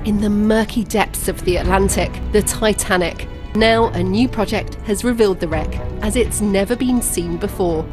In the murky depths of the Atlantic, the Titanic. Now a new project has revealed the wreck as it's never been seen before.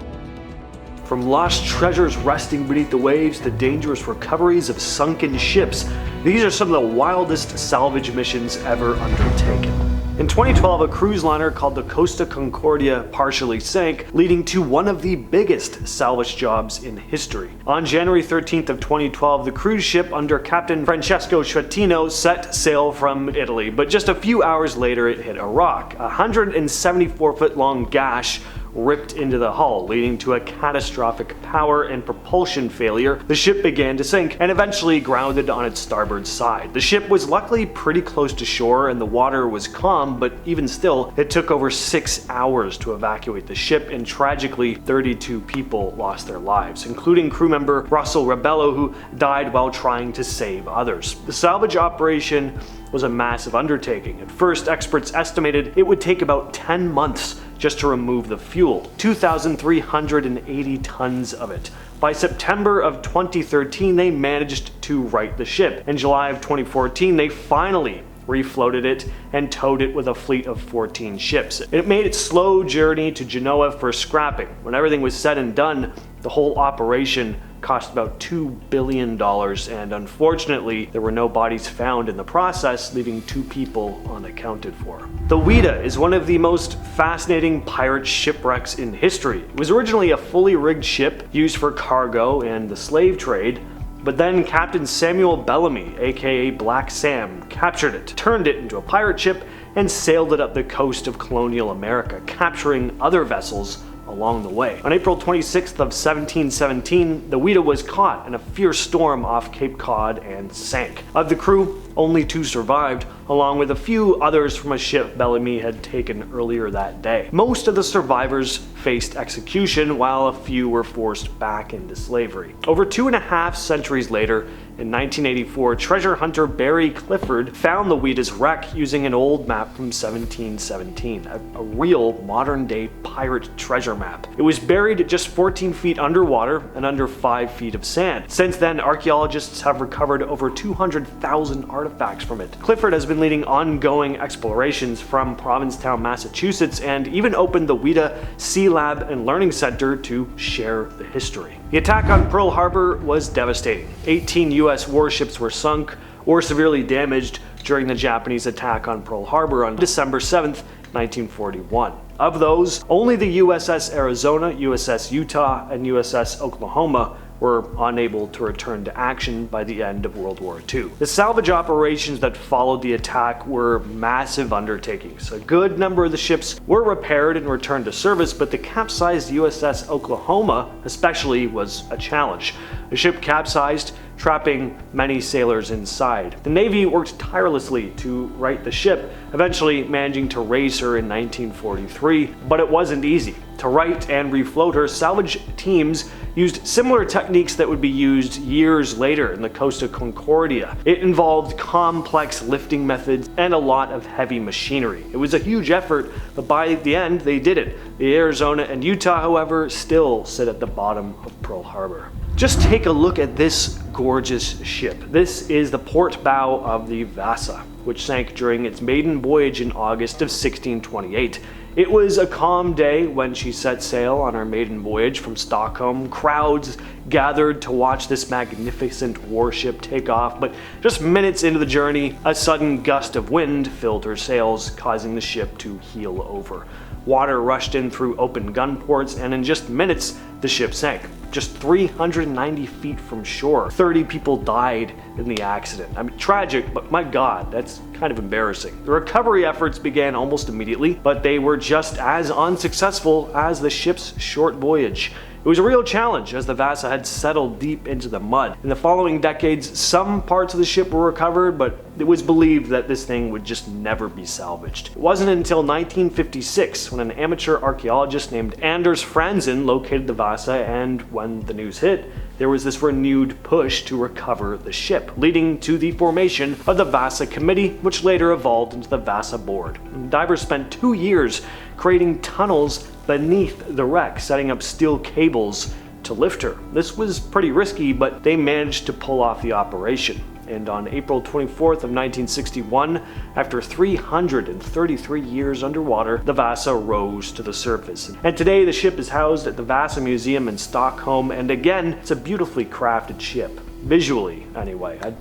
From lost treasures resting beneath the waves to dangerous recoveries of sunken ships, these are some of the wildest salvage missions ever undertaken. In 2012, a cruise liner called the Costa Concordia partially sank, leading to one of the biggest salvage jobs in history. On January 13th of 2012, the cruise ship under Captain Francesco Schettino set sail from Italy, but just a few hours later it hit a rock. A 174-foot-long gash ripped into the hull, leading to a catastrophic power and propulsion failure. The ship began to sink and eventually grounded on its starboard side. The ship was luckily pretty close to shore and the water was calm, but even still, it took over 6 hours to evacuate the ship, and tragically 32 people lost their lives, including crew member Russell Rebello, who died while trying to save others. The salvage operation was a massive undertaking. At first, experts estimated it would take about 10 months just to remove the fuel, 2,380 tons of it. By September of 2013, they managed to right the ship. In July of 2014, they finally refloated it and towed it with a fleet of 14 ships. It made its slow journey to Genoa for scrapping. When everything was said and done, the whole operation cost about $2 billion, and unfortunately there were no bodies found in the process, leaving 2 people unaccounted for. The Whydah is one of the most fascinating pirate shipwrecks in history. It was originally a fully rigged ship used for cargo and the slave trade, but then Captain Samuel Bellamy, aka Black Sam, captured it, turned it into a pirate ship, and sailed it up the coast of colonial America, capturing other vessels along the way. On April 26th of 1717, the Whydah was caught in a fierce storm off Cape Cod and sank. Of the crew, only 2 survived, along with a few others from a ship Bellamy had taken earlier that day. Most of the survivors faced execution, while a few were forced back into slavery. Over 2.5 centuries later, in 1984, treasure hunter Barry Clifford found the Whyda's wreck using an old map from 1717, a real modern-day pirate treasure map. It was buried just 14 feet underwater and under 5 feet of sand. Since then, archaeologists have recovered over 200,000 artifacts from it. Clifford has been leading ongoing explorations from Provincetown, Massachusetts, and even opened the Whydah Sea Lab and Learning Center to share the history. The attack on Pearl Harbor was devastating. 18 US warships were sunk or severely damaged during the Japanese attack on Pearl Harbor on December 7th, 1941. Of those, only the USS Arizona, USS Utah, and USS Oklahoma were unable to return to action by the end of World War II. The salvage operations that followed the attack were massive undertakings. A good number of the ships were repaired and returned to service, but the capsized USS Oklahoma especially was a challenge. The ship capsized, trapping many sailors inside. The Navy worked tirelessly to right the ship, eventually managing to raise her in 1943, but it wasn't easy. To right and refloat her, salvage teams used similar techniques that would be used years later in the Costa Concordia. It involved complex lifting methods and a lot of heavy machinery. It was a huge effort, but by the end they did it. The Arizona and Utah, however, still sit at the bottom of Pearl Harbor. Just take a look at this gorgeous ship. This is the port bow of the Vasa, which sank during its maiden voyage in August of 1628. It was a calm day when she set sail on her maiden voyage from Stockholm. Crowds gathered to watch this magnificent warship take off, but just minutes into the journey, a sudden gust of wind filled her sails, causing the ship to heel over. Water rushed in through open gun ports, and in just minutes, the ship sank. Just 390 feet from shore. 30 people died in the accident. I mean, tragic, but my God, that's kind of embarrassing. The recovery efforts began almost immediately, but they were just as unsuccessful as the ship's short voyage. It was a real challenge as the Vasa had settled deep into the mud. In the following decades, some parts of the ship were recovered, but it was believed that this thing would just never be salvaged. It wasn't until 1956 when an amateur archaeologist named Anders Franzen located the Vasa, and when the news hit, there was this renewed push to recover the ship, leading to the formation of the Vasa Committee, which later evolved into the Vasa Board. And divers spent 2 years creating tunnels beneath the wreck, setting up steel cables to lift her. This was pretty risky, but they managed to pull off the operation. and on April 24th of 1961, after 333 years underwater, the Vasa rose to the surface. And today the ship is housed at the Vasa Museum in Stockholm, and again, it's a beautifully crafted ship. Visually, anyway. I'd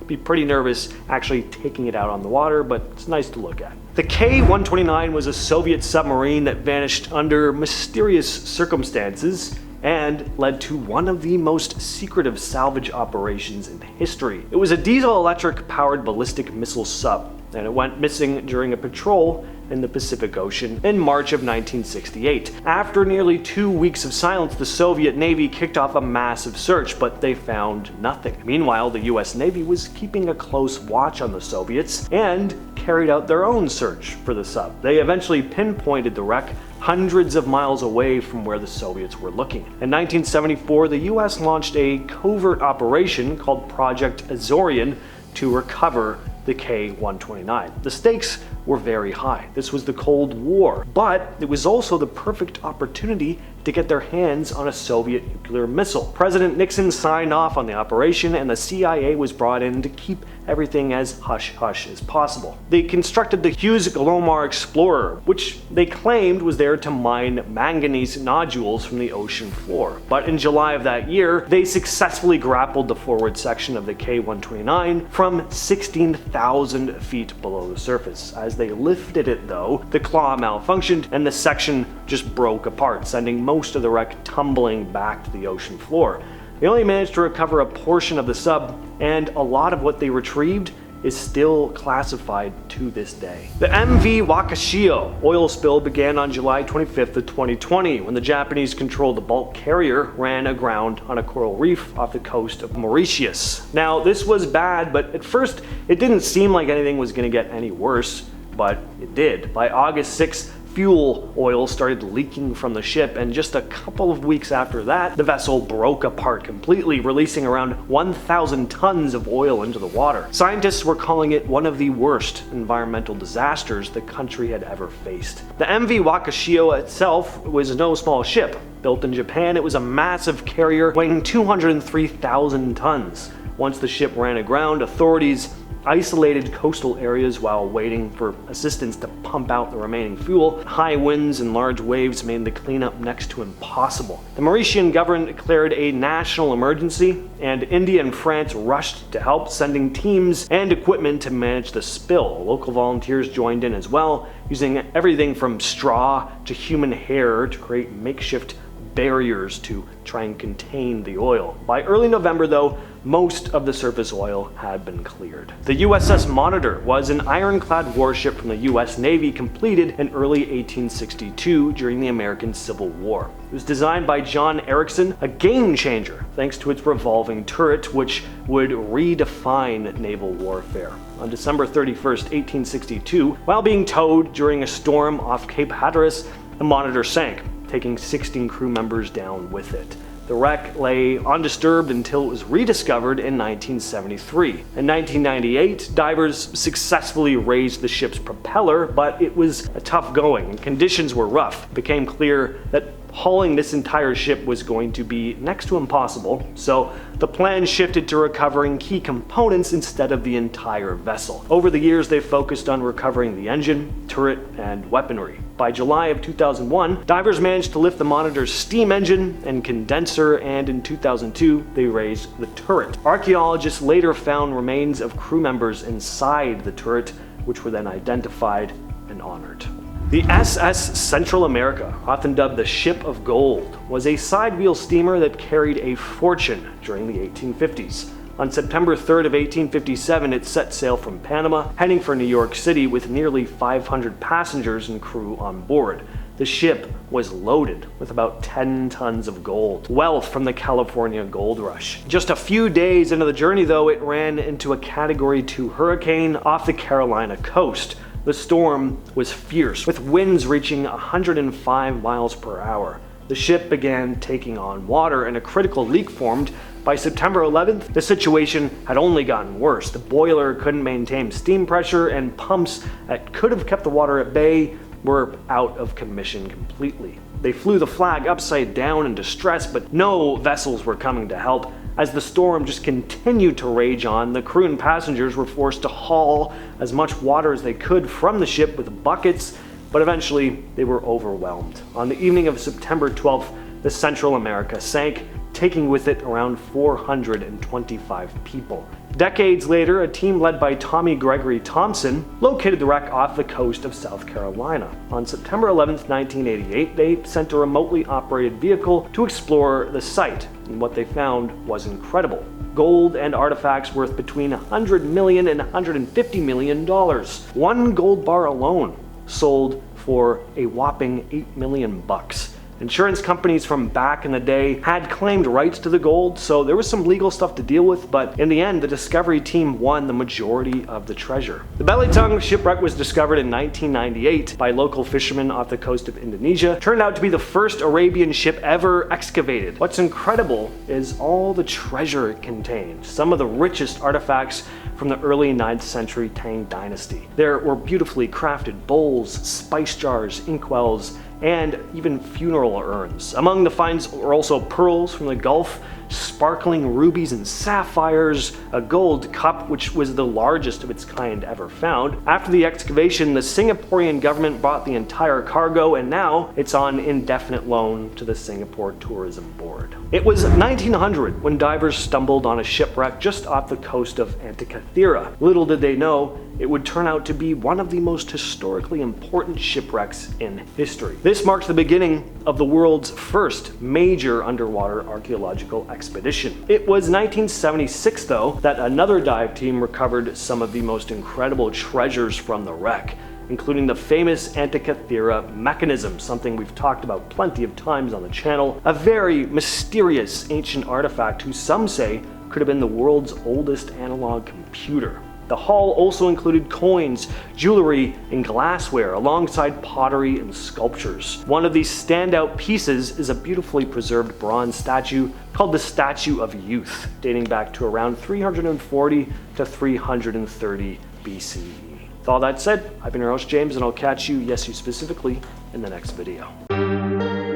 be pretty nervous actually taking it out on the water, but it's nice to look at. The K-129 was a Soviet submarine that vanished under mysterious circumstances and led to one of the most secretive salvage operations in history. It was a diesel-electric powered ballistic missile sub, and it went missing during a patrol in the Pacific Ocean in March of 1968. After nearly 2 weeks of silence, the Soviet Navy kicked off a massive search, but they found nothing. Meanwhile, the US Navy was keeping a close watch on the Soviets and carried out their own search for the sub. They eventually pinpointed the wreck hundreds of miles away from where the Soviets were looking. In 1974, the US launched a covert operation called Project Azorian to recover the K-129. The stakes were very high. This was the Cold War, but it was also the perfect opportunity to get their hands on a Soviet nuclear missile. President Nixon signed off on the operation, and the CIA was brought in to keep everything as hush-hush as possible. They constructed the Hughes Glomar Explorer, which they claimed was there to mine manganese nodules from the ocean floor. But in July of that year, they successfully grappled the forward section of the K-129 from 16,000 feet below the surface. As they lifted it though, the claw malfunctioned and the section just broke apart, sending most of the wreck tumbling back to the ocean floor. They only managed to recover a portion of the sub, and a lot of what they retrieved is still classified to this day. The MV Wakashio Oil Spill began on July 25th of 2020 when the Japanese-controlled bulk carrier ran aground on a coral reef off the coast of Mauritius. Now, this was bad, but at first it didn't seem like anything was going to get any worse, but it did. By August 6th, fuel oil started leaking from the ship, and just a couple of weeks after that, the vessel broke apart completely, releasing around 1,000 tons of oil into the water. Scientists were calling it one of the worst environmental disasters the country had ever faced. The MV Wakashio itself was no small ship. Built in Japan, it was a massive carrier weighing 203,000 tons. Once the ship ran aground, authorities isolated coastal areas while waiting for assistance to pump out the remaining fuel. High winds and large waves made the cleanup next to impossible. The Mauritian government declared a national emergency, and India and France rushed to help, sending teams and equipment to manage the spill. Local volunteers joined in as well, using everything from straw to human hair to create makeshift barriers to try and contain the oil. By early November though, most of the surface oil had been cleared. The USS Monitor was an ironclad warship from the US Navy completed in early 1862 during the American Civil War. It was designed by John Erickson, a game changer thanks to its revolving turret, which would redefine naval warfare. On December 31st, 1862, while being towed during a storm off Cape Hatteras, the Monitor sank, taking 16 crew members down with it. The wreck lay undisturbed until it was rediscovered in 1973. In 1998, divers successfully raised the ship's propeller, but it was a tough going and conditions were rough. It became clear that hauling this entire ship was going to be next to impossible, so the plan shifted to recovering key components instead of the entire vessel. Over the years, they focused on recovering the engine, turret, and weaponry. By July of 2001, divers managed to lift the Monitor's steam engine and condenser, and in 2002, they raised the turret. Archaeologists later found remains of crew members inside the turret, which were then identified and honored. The SS Central America, often dubbed the Ship of Gold, was a side-wheel steamer that carried a fortune during the 1850s. On September 3rd of 1857, it set sail from Panama, heading for New York City with nearly 500 passengers and crew on board. The ship was loaded with about 10 tons of gold, wealth from the California gold rush. Just a few days into the journey, though, it ran into a Category 2 hurricane off the Carolina coast. The storm was fierce, with winds reaching 105 miles per hour. The ship began taking on water and a critical leak formed. By September 11th, the situation had only gotten worse. The boiler couldn't maintain steam pressure, and pumps that could have kept the water at bay were out of commission completely. They flew the flag upside down in distress, but no vessels were coming to help. As the storm just continued to rage on, the crew and passengers were forced to haul as much water as they could from the ship with buckets, but eventually they were overwhelmed. On the evening of September 12th, the Central America sank, taking with it around 425 people. Decades later, a team led by Tommy Gregory Thompson located the wreck off the coast of South Carolina. On September 11, 1988, they sent a remotely operated vehicle to explore the site, and what they found was incredible. Gold and artifacts worth between $100 million and $150 million. One gold bar alone sold for a whopping $8 million. Insurance companies from back in the day had claimed rights to the gold, so there was some legal stuff to deal with, but in the end, the discovery team won the majority of the treasure. The Belitung shipwreck was discovered in 1998 by local fishermen off the coast of Indonesia. It turned out to be the first Arabian ship ever excavated. What's incredible is all the treasure it contained, some of the richest artifacts from the early 9th century Tang dynasty. There were beautifully crafted bowls, spice jars, inkwells, and even funeral urns. Among the finds were also pearls from the Gulf, sparkling rubies and sapphires, a gold cup which was the largest of its kind ever found. After the excavation, the Singaporean government bought the entire cargo, and now it's on indefinite loan to the Singapore Tourism Board. It was 1900 when divers stumbled on a shipwreck just off the coast of Antikythera. Little did they know it would turn out to be one of the most historically important shipwrecks in history. This marks the beginning of the world's first major underwater archaeological expedition. It was 1976, though, that another dive team recovered some of the most incredible treasures from the wreck, including the famous Antikythera mechanism, something we've talked about plenty of times on the channel, a very mysterious ancient artifact who some say could have been the world's oldest analog computer. The haul also included coins, jewelry, and glassware, alongside pottery and sculptures. One of these standout pieces is a beautifully preserved bronze statue called the Statue of Youth, dating back to around 340 to 330 BCE. With all that said, I've been your host James, and I'll catch you, yes you specifically, in the next video.